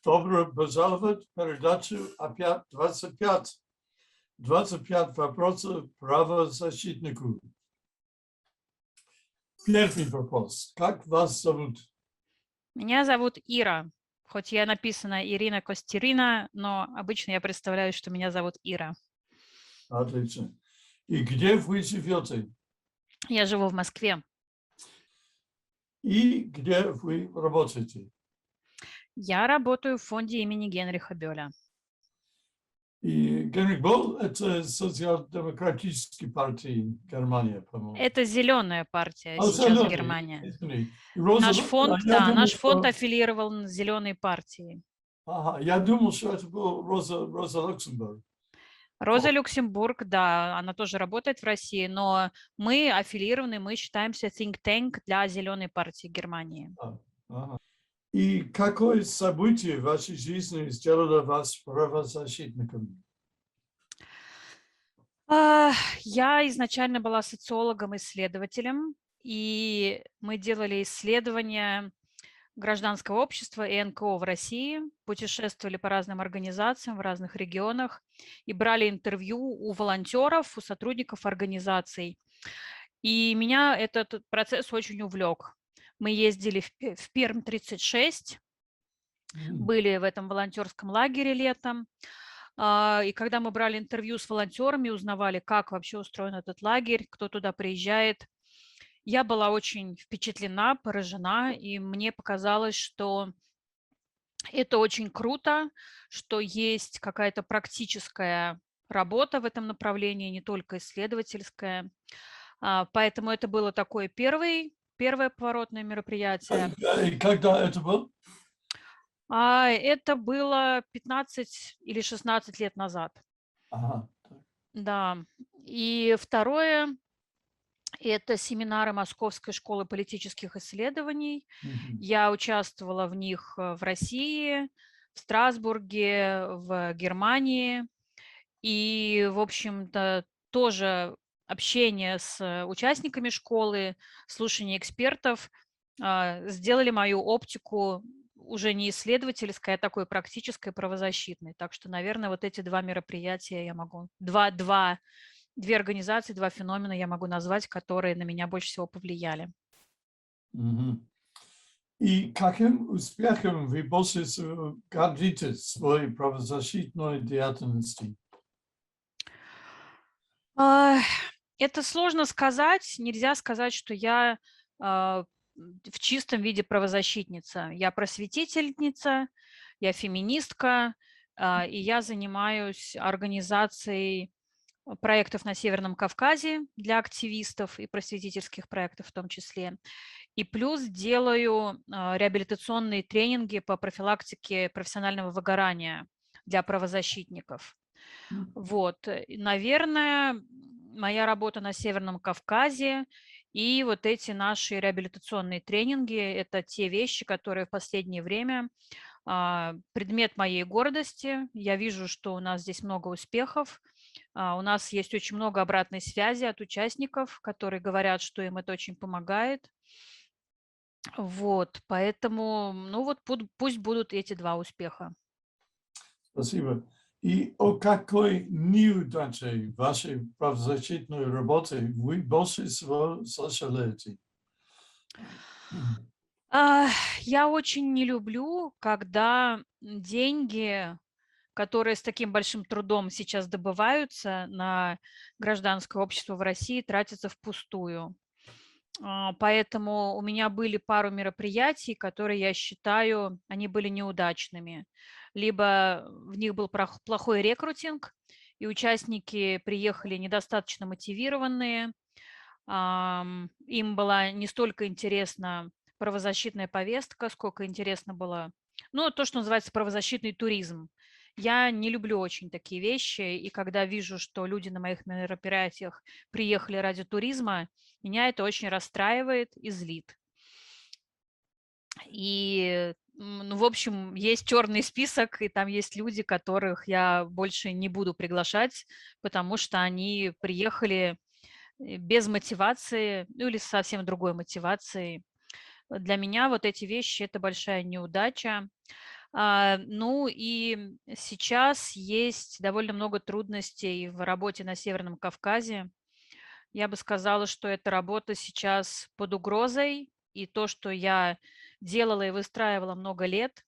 Добро пожаловать в передачу опять 25. 25 вопросов правозащитнику. Первый вопрос. Как вас зовут? Меня зовут Ира. Хоть я написана Ирина Костерина, но обычно я представляю, что меня зовут Ира. Отлично. И где вы живете? Я живу в Москве. И где вы работаете? Я работаю в фонде имени Генриха Бёля. И Генрих Болл – это социал-демократическая партия Германии, по-моему. Это зеленая партия сейчас в Германии. Извини. Наш Роза, фонд, я да, думал, наш фонд что... аффилирован с зеленой партией. Ага, я думал, что это был Роза Люксембург. Роза Люксембург, да, она тоже работает в России, но мы аффилированы, мы считаемся think tank для зеленой партии Германии. Ага. И какое событие в вашей жизни сделало вас правозащитником? Я изначально была социологом-исследователем, и мы делали исследования гражданского общества и НКО в России, путешествовали по разным организациям в разных регионах и брали интервью у волонтеров, у сотрудников организаций. И меня этот процесс очень увлек. Мы ездили в Пермь-36, были в этом волонтерском лагере летом. И когда мы брали интервью с волонтерами, узнавали, как вообще устроен этот лагерь, кто туда приезжает, я была очень впечатлена, поражена, и мне показалось, что это очень круто, что есть какая-то практическая работа в этом направлении, не только исследовательская. Поэтому это было такое первое поворотное мероприятие. И когда это было? Это было 15 или 16 лет назад. Ага. Да. И второе – это семинары Московской школы политических исследований. Я участвовала в них в России, в Страсбурге, в Германии. И, в общем-то, тоже общение с участниками школы, слушание экспертов сделали мою оптику уже не исследовательской, а такой практической, правозащитной. Так что, наверное, вот эти два мероприятия я могу, две организации, два феномена я могу назвать, которые на меня больше всего повлияли. И каким успехом вы больше всего гордитесь своей правозащитной деятельности? Это сложно сказать. Нельзя сказать, что я в чистом виде правозащитница. Я просветительница, я феминистка, и я занимаюсь организацией проектов на Северном Кавказе для активистов и просветительских проектов в том числе. И плюс делаю реабилитационные тренинги по профилактике профессионального выгорания для правозащитников. Вот, наверное, моя работа на Северном Кавказе и вот эти наши реабилитационные тренинги – это те вещи, которые в последнее время предмет моей гордости. Я вижу, что у нас здесь много успехов. У нас есть очень много обратной связи от участников, которые говорят, что им это очень помогает. Вот, поэтому, ну вот пусть будут эти два успеха. Спасибо. И о какой неудаче вашей правозащитной работы вы больше всего сожалеете? Я очень не люблю, когда деньги, которые с таким большим трудом сейчас добываются на гражданское общество в России, тратятся впустую. Поэтому у меня были пару мероприятий, которые, я считаю, они были неудачными. Либо в них был плохой рекрутинг, и участники приехали недостаточно мотивированные, им была не столько интересна правозащитная повестка, сколько интересно было, ну, то, что называется правозащитный туризм. Я не люблю очень такие вещи, и когда вижу, что люди на моих мероприятиях приехали ради туризма, меня это очень расстраивает и злит. И, ну, в общем, есть черный список, и там есть люди, которых я больше не буду приглашать, потому что они приехали без мотивации, ну или с совсем другой мотивацией. Для меня вот эти вещи – это большая неудача. Ну и сейчас есть довольно много трудностей в работе на Северном Кавказе. Я бы сказала, что эта работа сейчас под угрозой, и то, что я делала и выстраивала много лет,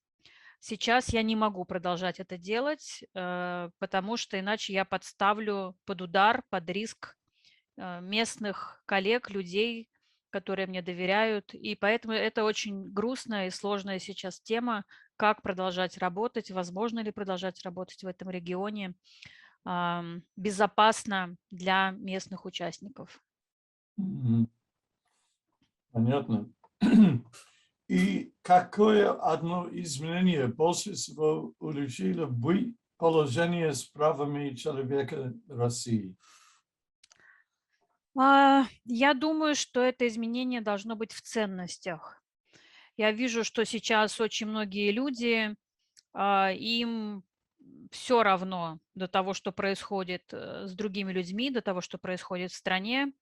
сейчас я не могу продолжать это делать, потому что иначе я подставлю под удар, под риск местных коллег, людей, которые мне доверяют. И поэтому это очень грустная и сложная сейчас тема, как продолжать работать, возможно ли продолжать работать в этом регионе безопасно для местных участников. Мгм. Понятно. И какое одно изменение больше всего улучшило бы положение с правами человека в России? Я думаю, что это изменение должно быть в ценностях. Я вижу, что сейчас очень многие люди, им все равно до того, что происходит с другими людьми, до того, что происходит в стране.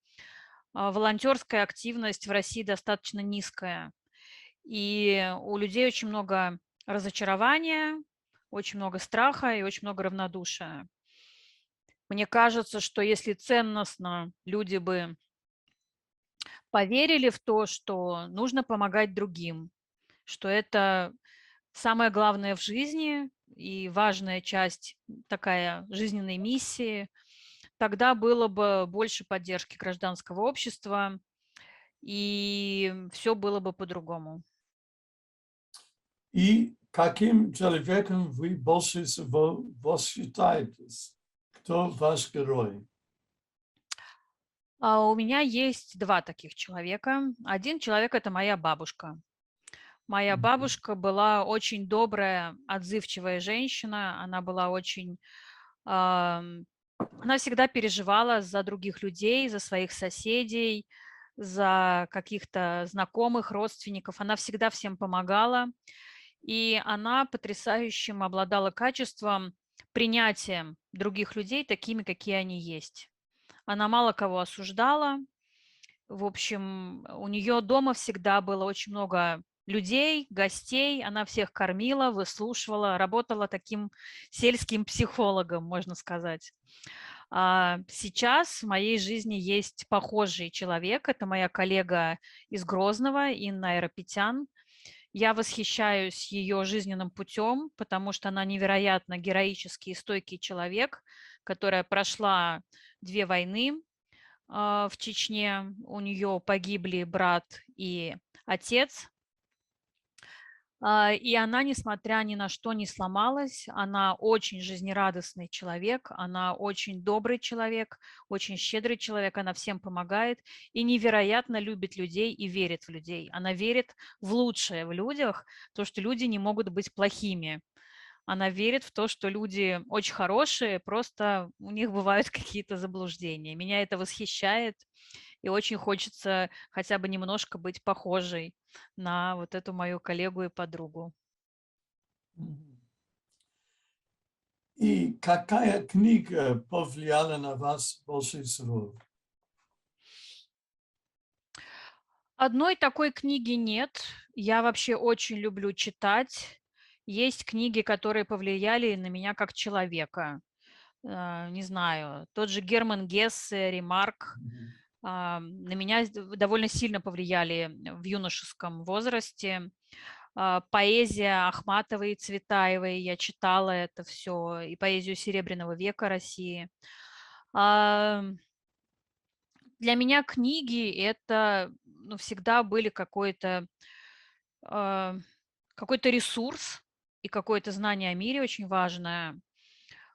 Волонтерская активность в России достаточно низкая. И у людей очень много разочарования, очень много страха и очень много равнодушия. Мне кажется, что если ценностно люди бы поверили в то, что нужно помогать другим, что это самое главное в жизни и важная часть такая жизненной миссии, тогда было бы больше поддержки гражданского общества, и все было бы по-другому. И каким человеком вы больше всего восхищаетесь? Кто ваш герой? У меня есть 2 таких человека. Один человек — это моя бабушка. Моя Мгм. бабушка была очень добрая, отзывчивая женщина. Она была очень, ам, она всегда переживала за других людей, за своих соседей, за каких-то знакомых, родственников. Она всегда всем помогала. И она потрясающим обладала качеством принятия других людей такими, какие они есть. Она мало кого осуждала. В общем, у нее дома всегда было очень много людей, гостей. Она всех кормила, выслушивала, работала таким сельским психологом, можно сказать. Сейчас в моей жизни есть похожий человек. Это моя коллега из Грозного, Инна Айрапетян. Я восхищаюсь ее жизненным путем, потому что она невероятно героический и стойкий человек, которая прошла 2 войны в Чечне. У нее погибли брат и отец. И она, несмотря ни на что, не сломалась. Она очень жизнерадостный человек, она очень добрый человек, очень щедрый человек, она всем помогает и невероятно любит людей и верит в людей. Она верит в лучшее в людях, то, что люди не могут быть плохими. Она верит в то, что люди очень хорошие, просто у них бывают какие-то заблуждения. Меня это восхищает, и очень хочется хотя бы немножко быть похожей на вот эту мою коллегу и подругу. Мгм. И какая книга повлияла на вас больше всего? Одной такой книги нет. Я вообще очень люблю читать. Есть книги, которые повлияли на меня как человека. Не знаю, тот же Герман Гессе, Ремарк Мгм. на меня довольно сильно повлияли в юношеском возрасте. Поэзия Ахматовой и Цветаевой, я читала это все, и поэзию Серебряного века России. А, Для меня книги — это, ну, всегда были а, какой-то ресурс и какое-то знание о мире очень важное.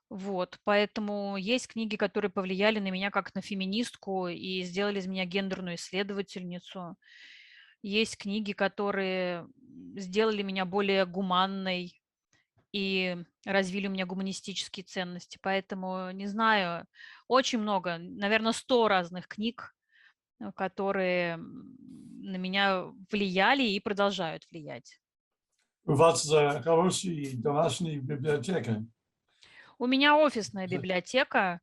Вот, поэтому есть книги, которые повлияли на меня как на феминистку и сделали из меня гендерную исследовательницу. Есть книги, которые сделали меня более гуманной и развили у меня гуманистические ценности. Поэтому, не знаю, очень много, наверное, 100 разных книг, которые на меня влияли и продолжают влиять. У вас хорошая домашняя библиотека. У меня офисная Да. библиотека.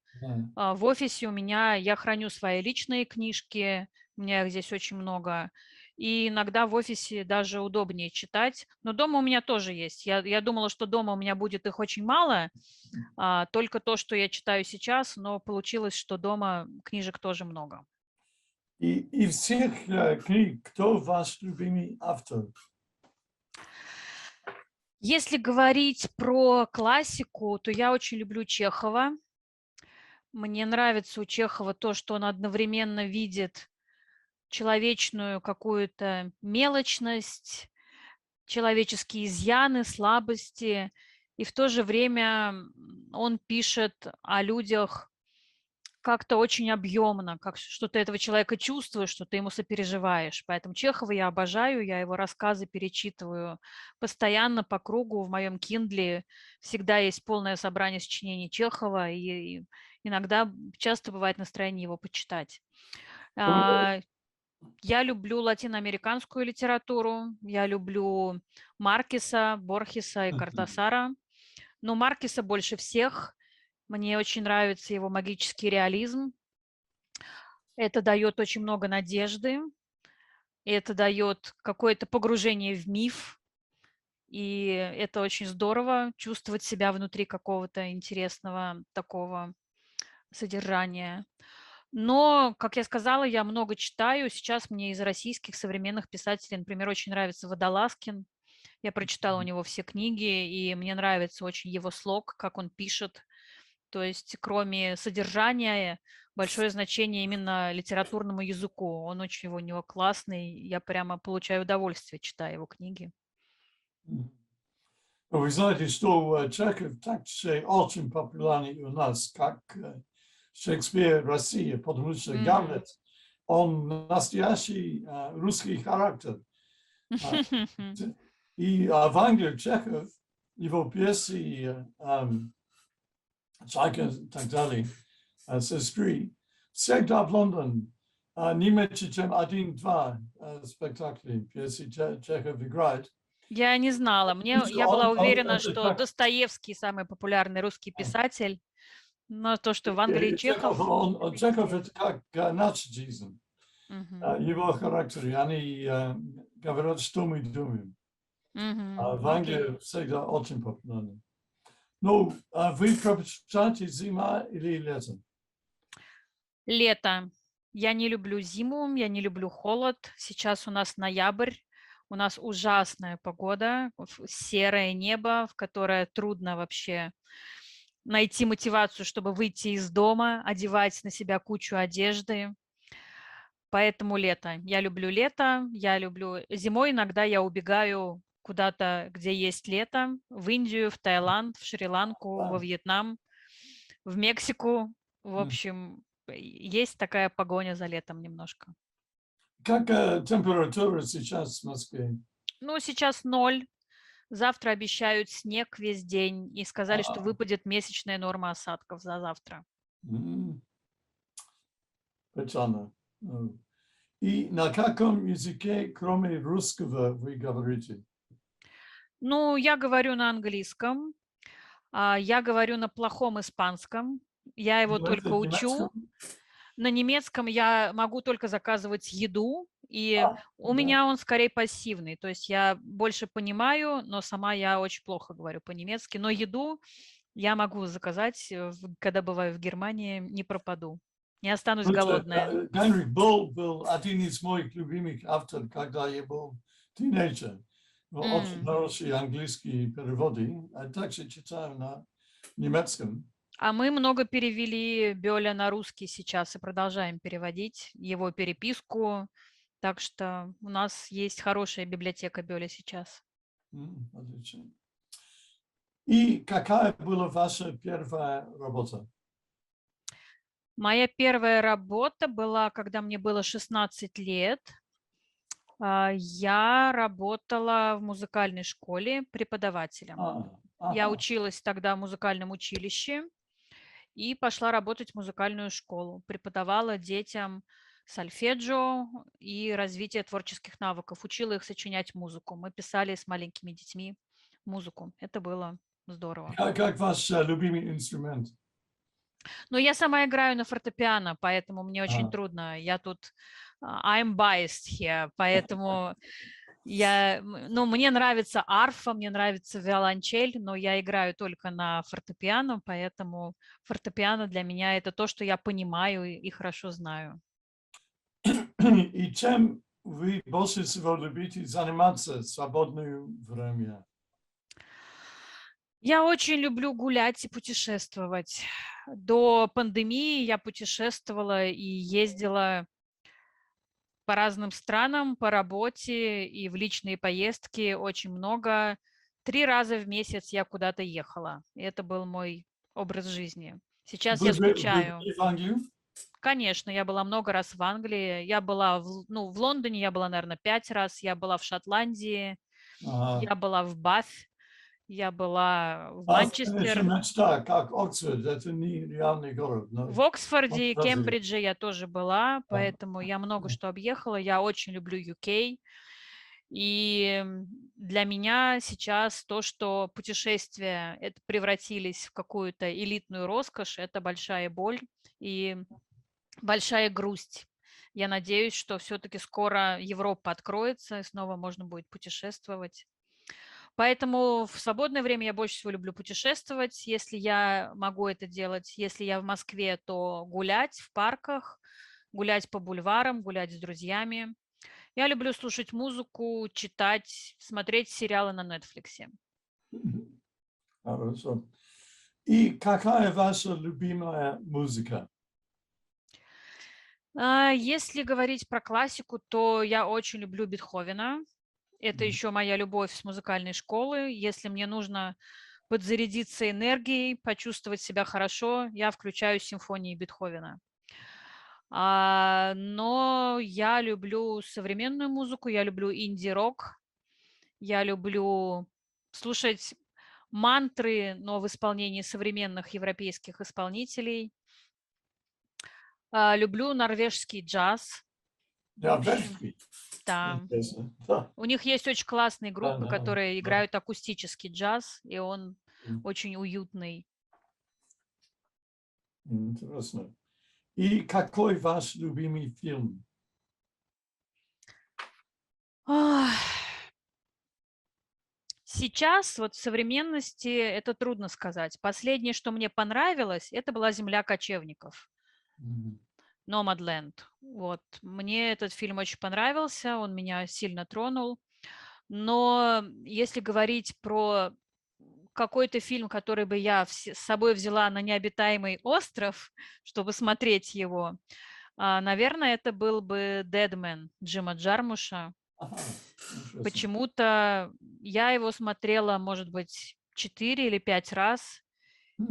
Да. В офисе у меня я храню свои личные книжки, у меня их здесь очень много. и иногда в офисе даже удобнее читать. Но дома у меня тоже есть. Я думала, что дома у меня будет их очень мало, только то, что я читаю сейчас, но получилось, что дома книжек тоже много. И из всех книг, кто ваш любимый автор? Если говорить про классику, то я очень люблю Чехова. Мне нравится у Чехова то, что он одновременно видит человечную какую-то мелочность, человеческие изъяны, слабости, и в то же время он пишет о людях как-то очень объемно, как что ты этого человека чувствуешь, что ты ему сопереживаешь. Поэтому Чехова я обожаю, я его рассказы перечитываю постоянно по кругу. В моем Kindle всегда есть полное собрание сочинений Чехова, и иногда часто бывает настроение его почитать. А, Я люблю латиноамериканскую литературу, я люблю Маркеса, Борхеса и Кортасара, но Маркеса больше всех. Мне очень нравится его магический реализм. Это дает очень много надежды, это дает какое-то погружение в миф, и это очень здорово чувствовать себя внутри какого-то интересного такого содержания. Но, как я сказала, я много читаю. Сейчас мне из российских современных писателей, например, очень нравится Водолазкин. Я прочитала у него все книги, и мне нравится очень его слог, как он пишет. То есть, кроме содержания, большое значение именно литературному языку. Он очень у него классный. Я прямо получаю удовольствие, читая его книги. Вы знаете, что Чехов так же очень популярный у нас, как Шекспир России, потому что Гамлет, он настоящий русский характер. И в Англии Чехов, его пьесы, «Чайка» и так далее, «Сестры», всегда в Лондон не меньше, чем один-два спектакля, пьесы Чехов играет. Я не знала. Я была уверена, что Так, Достоевский самый популярный русский писатель, но то, что в Англии Чехов... Чехов это как нацизм. Мгм. Его характер, они говорят, что мы думаем. В Окей. Англии всегда очень популярны. Ну, вы предпочитаете зима или лето? Лето. Я не люблю зиму, я не люблю холод. Сейчас у нас ноябрь, у нас ужасная погода, серое небо, в которое трудно вообще найти мотивацию, чтобы выйти из дома, одевать на себя кучу одежды. Поэтому лето. Я люблю лето, я люблю... Зимой иногда я убегаю куда-то, где есть лето, в Индию, в Таиланд, в Шри-Ланку, во Вьетнам, в Мексику. В общем, есть такая погоня за летом немножко. Как температура сейчас в Москве? Ну, сейчас 0. Завтра обещают снег весь день и сказали, что А, выпадет месячная норма осадков за завтра. Печально. И на каком языке, кроме русского, вы говорите? Ну, я говорю на английском, я говорю на плохом испанском, я его Говорите только на немецком? учу. На немецком я могу только заказывать еду, и у Да. меня он скорее пассивный. То есть я больше понимаю, но сама я очень плохо говорю по-немецки. Но еду я могу заказать, когда бываю в Германии, не пропаду. Не останусь Слушайте, голодная. Генрих Болл был один из моих любимых авторов, когда я был тинейджер. Очень М. хорошие английские переводы. А также читаю на немецком. А мы много перевели Бёля на русский сейчас и продолжаем переводить его переписку. Так что у нас есть хорошая библиотека Бёля сейчас. Отлично. И какая была ваша первая работа? Моя первая работа была, когда мне было 16 лет. Я работала в музыкальной школе преподавателем. Я Ага. училась тогда в музыкальном училище и пошла работать в музыкальную школу. Преподавала детям сольфеджио и развитие творческих навыков. Учила их сочинять музыку. Мы писали с маленькими детьми музыку. Это было здорово. Как ваш любимый инструмент? Но я сама играю на фортепиано, поэтому мне очень А, трудно. Я тут I'm biased here, поэтому ну, мне нравится арфа, мне нравится виолончель, но я играю только на фортепиано, поэтому фортепиано для меня это то, что я понимаю и хорошо знаю. И чем вы больше всего любите заниматься в свободное время? Я очень люблю гулять и путешествовать. До пандемии я путешествовала и ездила по разным странам, по работе и в личные поездки очень много. 3 раза в месяц я куда-то ехала. И это был мой образ жизни. Сейчас я Вы скучаю. были в Англии? Конечно, я была много раз в Англии. Я была в Лондоне, я была, наверное, 5 раз. Я была в Шотландии, Ага. я была в Баth, я была в Баth, конечно, Манчестер. мечта, как Оксфорд, это не реальный город, но В Оксфорде и фантазия. Кембридже я тоже была, Да. поэтому я много что объехала. Я очень люблю UK. И для меня сейчас то, что путешествия это превратились в какую-то элитную роскошь, это большая боль и большая грусть. Я надеюсь, что все-таки скоро Европа откроется, и снова можно будет путешествовать. Поэтому в свободное время я больше всего люблю путешествовать. Если я могу это делать, если я в Москве, то гулять в парках, гулять по бульварам, гулять с друзьями. Я люблю слушать музыку, читать, смотреть сериалы на Нетфликсе. Хорошо. И какая ваша любимая музыка? Если говорить про классику, то я очень люблю Бетховена. Это еще моя любовь с музыкальной школы. Если мне нужно подзарядиться энергией, почувствовать себя хорошо, я включаю симфонии Бетховена. Но я люблю современную музыку, я люблю инди-рок, я люблю слушать мантры, но в исполнении современных европейских исполнителей. Люблю норвежский джаз. В Ja, общем, Weltkrieg. да. Интересно. Да, У них есть очень классные да, группы, да, которые да. играют акустический джаз, и он очень уютный. Интересно. И какой ваш любимый фильм? Ах, Сейчас, вот в современности, это трудно сказать. Последнее, что мне понравилось, это была «Земля кочевников», Мгм. Nomadland. Вот. Мне этот фильм очень понравился, он меня сильно тронул. Но если говорить про какой-то фильм, который бы я с собой взяла на необитаемый остров, чтобы смотреть его, наверное, это был бы «Дэдмен» Джима Джармуша. Ага, интересно. Почему-то я его смотрела, может быть, 4 или 5 раз,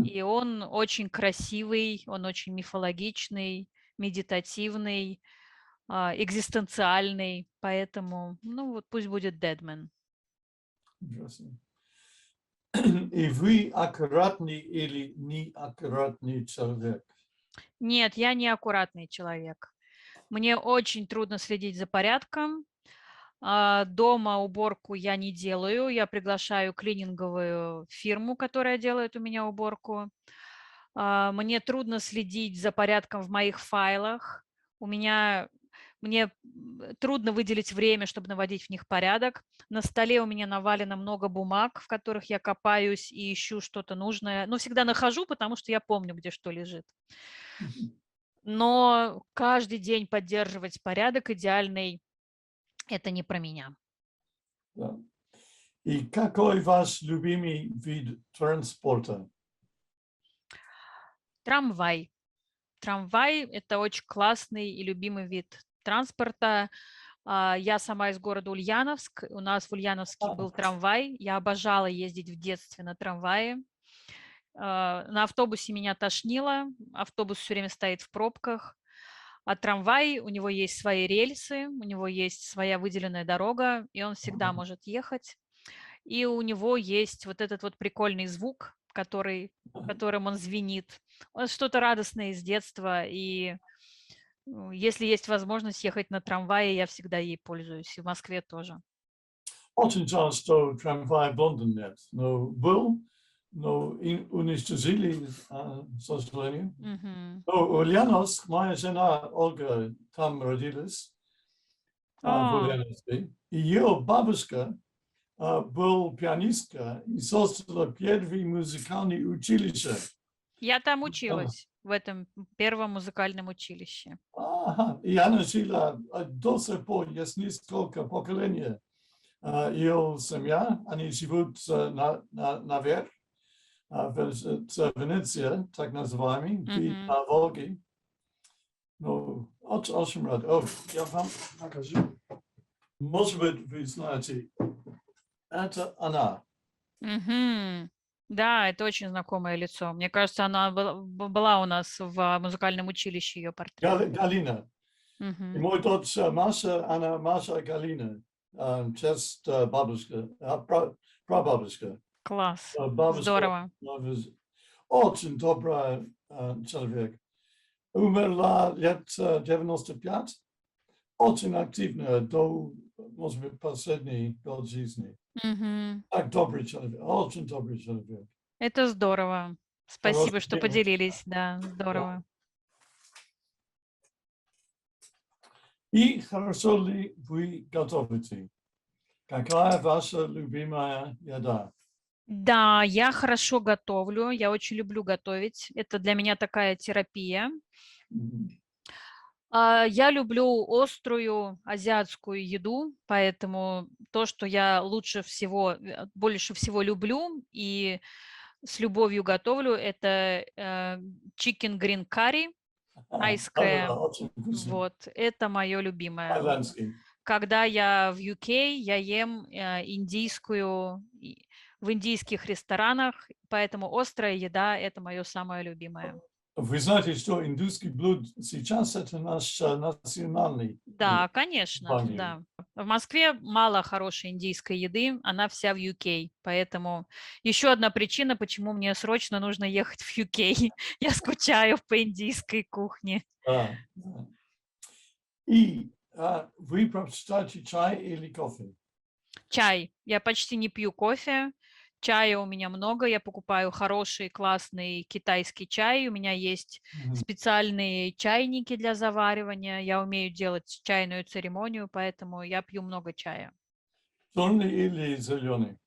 и он очень красивый, он очень мифологичный, медитативный, экзистенциальный, поэтому, ну вот пусть будет «Дэдмен». Интересно. И вы аккуратный или неаккуратный человек? Нет, я не аккуратный человек. Мне очень трудно следить за порядком. Дома уборку я не делаю. Я приглашаю клининговую фирму, которая делает у меня уборку. Мне трудно следить за порядком в моих файлах. Мне трудно выделить время, чтобы наводить в них порядок. На столе у меня навалено много бумаг, в которых я копаюсь и ищу что-то нужное. Но всегда нахожу, потому что я помню, где что лежит. Но каждый день поддерживать порядок идеальный — это не про меня. Да. И какой ваш любимый вид транспорта? Трамвай. Трамвай — это очень классный и любимый вид транспорта. Я сама из города Ульяновск. У нас в Ульяновске был трамвай. Я обожала ездить в детстве на трамвае. На автобусе меня тошнило. Автобус все время стоит в пробках. А трамвай, у него есть свои рельсы, у него есть своя выделенная дорога, и он всегда может ехать. И у него есть вот этот вот прикольный звук, которым он звенит. Он что-то радостное из детства, и если есть возможность ехать на трамвае, я всегда ей пользуюсь, и в Москве тоже. Очень часто трамвай в Лондоне нет, но был, но уничтожили, к сожалению. Мгм. Но Ульяновск, моя жена Ольга там родилась, в О, Ульяновске. Ее бабушка был пианистка и создала первый музыкальный училище. я там училась, в этом первом музыкальном училище. Ага, и она жила до сих пор, есть несколько поколений. Ее семья, они живут наверх, в Венеции, так называемый, Мгм. на Волге. Ну, очень рад. О, я вам покажу. Может быть, вы знаете, это она. Мгм. Да, это очень знакомое лицо. Мне кажется, она была у нас в музыкальном училище, ее портрет. Галина. И Мгм. мой дочь Маша, она Маша Галина. Честь бабушка, прабабушка. Класс. Бабушка Здорово. очень добрый человек. Умерла лет 95. Очень активная до, может быть, последний год жизни. Мгм. Так добрый человек, очень добрый человек. Это здорово. Спасибо, Хороший что девушка. поделились. Да, Да. здорово. И хорошо ли вы готовите? Какая ваша любимая еда? Да, я хорошо готовлю. Я очень люблю готовить. Это для меня такая терапия. Мгм. Я люблю острую азиатскую еду, поэтому то, что я лучше всего, больше всего люблю и с любовью готовлю, это chicken green curry Да-да-да, тайское. очень вкусно. Вот, это мое любимое. Тайландский. Когда я в UK, я ем в индийских ресторанах, поэтому острая еда – это мое самое любимое. Вы знаете, что индусский блюд сейчас это наш национальный блюд Да, в конечно, Англии. да. В Москве мало хорошей индийской еды, она вся в UK, поэтому еще одна причина, почему мне срочно нужно ехать в UK. Я скучаю по индийской кухне. Да, да. И вы предпочитаете чай или кофе? Чай. Я почти не пью кофе. Чая у меня много. Я покупаю хороший, классный китайский чай. У меня есть Мгм. специальные чайники для заваривания. Я умею делать чайную церемонию, поэтому я пью много чая. Черный или зеленый?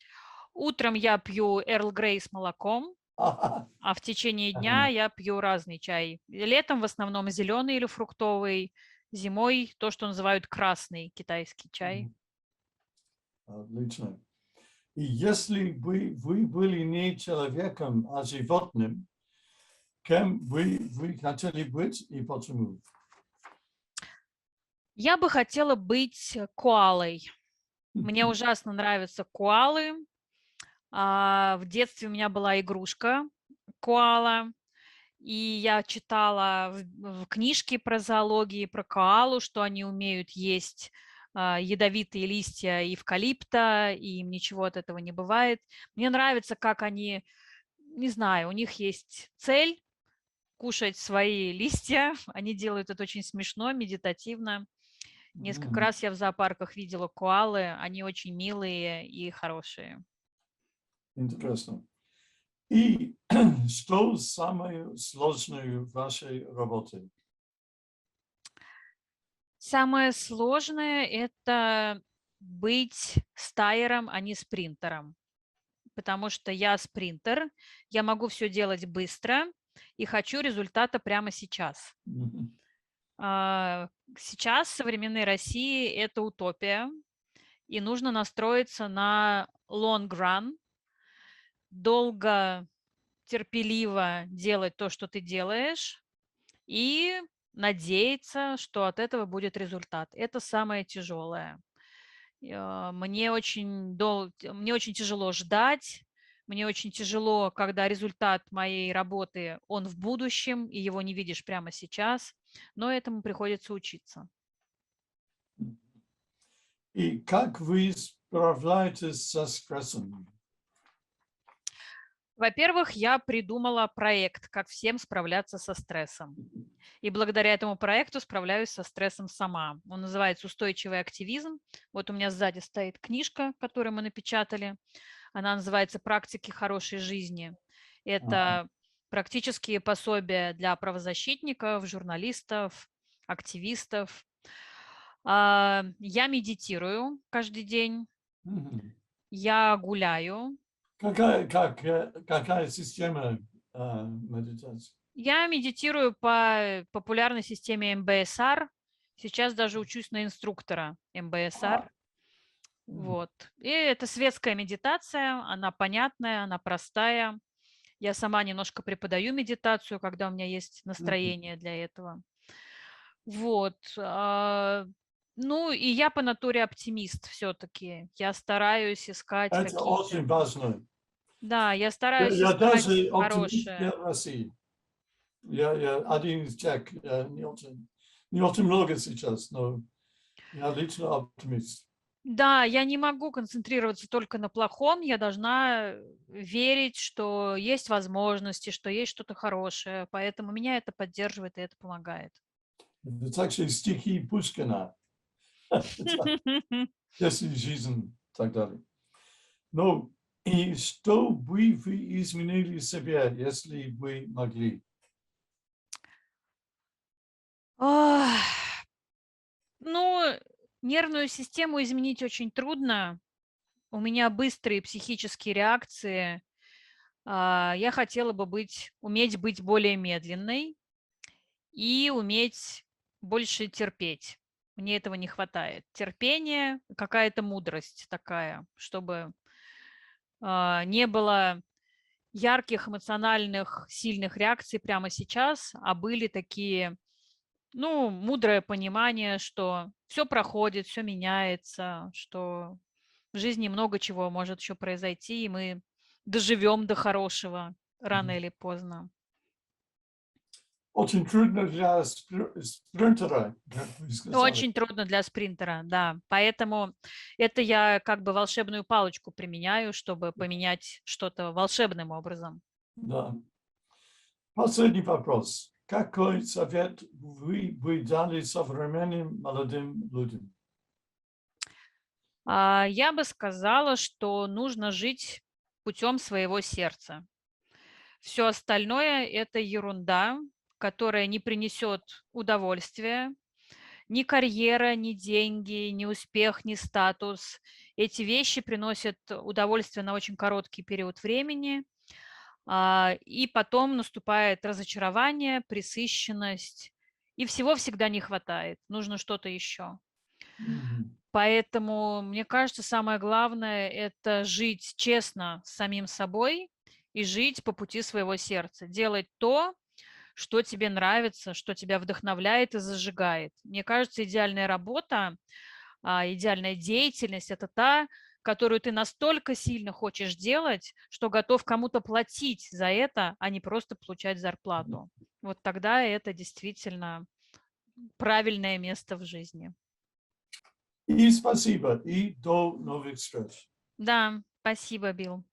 Утром я пью Эрл Грей с молоком, Ага. а в течение дня я пью разный чай. Летом в основном зеленый или фруктовый, зимой то, что называют красный китайский чай. Мгм. Отлично. И если бы вы были не человеком, а животным, кем вы хотели быть и почему? Я бы хотела быть коалой. Мне ужасно нравятся коалы. В детстве у меня была игрушка коала, и я читала в книжке про зоологии, про коалу, что они умеют есть ядовитые листья эвкалипта, и им ничего от этого не бывает. Мне нравится, как они, не знаю, у них есть цель кушать свои листья. Они делают это очень смешно, медитативно. Несколько Мгм. раз я в зоопарках видела коалы, они очень милые и хорошие. Интересно. И что самое сложное в вашей работе? Самое сложное – это быть стайером, а не спринтером, потому что я спринтер, я могу все делать быстро и хочу результата прямо сейчас. Мгм. А, Сейчас в современной России это утопия, и нужно настроиться на long run, долго, терпеливо делать то, что ты делаешь, и надеяться, что от этого будет результат. Это самое тяжелое. Мне очень тяжело ждать, мне очень тяжело, когда результат моей работы, он в будущем, и его не видишь прямо сейчас, но этому приходится учиться. И как вы справляетесь со стрессом? Во-первых, я придумала проект, как всем справляться со стрессом. И благодаря этому проекту справляюсь со стрессом сама. Он называется «Устойчивый активизм». Вот у меня сзади стоит книжка, которую мы напечатали. Она называется «Практики хорошей жизни». Ага. Это практические пособия для правозащитников, журналистов, активистов. Я медитирую каждый день, Мгм. я гуляю. Какая система медитации? Я медитирую по популярной системе МБСР. Сейчас даже учусь на инструктора МБСР. Мгм. Вот. И это светская медитация, она понятная, она простая. Я сама немножко преподаю медитацию, когда у меня есть Мгм. настроение для этого. Вот. Ну, и я по натуре оптимист все-таки. Я стараюсь искать Это какие-то... очень важно. Да, я Я, стараюсь я искать даже оптимист для хорошее. России. Я один из тех, не очень много сейчас, но я лично оптимист. Да, я не могу концентрироваться только на плохом, я должна верить, что есть возможности, что есть что-то хорошее, поэтому меня это поддерживает и это помогает. Это также стихи Пушкина. Если жизнь и так далее. Ну, и что бы вы изменили себе, если бы могли? Ах, ну, нервную систему изменить очень трудно. У меня быстрые психические реакции. Я хотела бы уметь быть более медленной и уметь больше терпеть. Мне этого не хватает. Терпение, какая-то мудрость такая, чтобы не было ярких эмоциональных сильных реакций прямо сейчас, а были такие, ну, мудрое понимание, что все проходит, все меняется, что в жизни много чего может еще произойти, и мы доживем до хорошего рано или поздно. Очень трудно для спринтера, как вы сказали. Очень трудно для спринтера, да. Поэтому это я как бы волшебную палочку применяю, чтобы поменять что-то волшебным образом. Да. Последний вопрос. Какой совет вы бы дали современным молодым людям? Я бы сказала, что нужно жить путем своего сердца. Все остальное – это ерунда, которая не принесет удовольствия. Ни карьера, ни деньги, ни успех, ни статус. Эти вещи приносят удовольствие на очень короткий период времени, и потом наступает разочарование, пресыщенность, и всего всегда не хватает. Нужно что-то еще. Мгм. Поэтому, мне кажется, самое главное – это жить честно с самим собой и жить по пути своего сердца. Делать то, что тебе нравится, что тебя вдохновляет и зажигает. Мне кажется, идеальная работа, идеальная деятельность – это та, которую ты настолько сильно хочешь делать, что готов кому-то платить за это, а не просто получать зарплату. Вот тогда это действительно правильное место в жизни. И спасибо, и до новых встреч. Да, спасибо, Билл.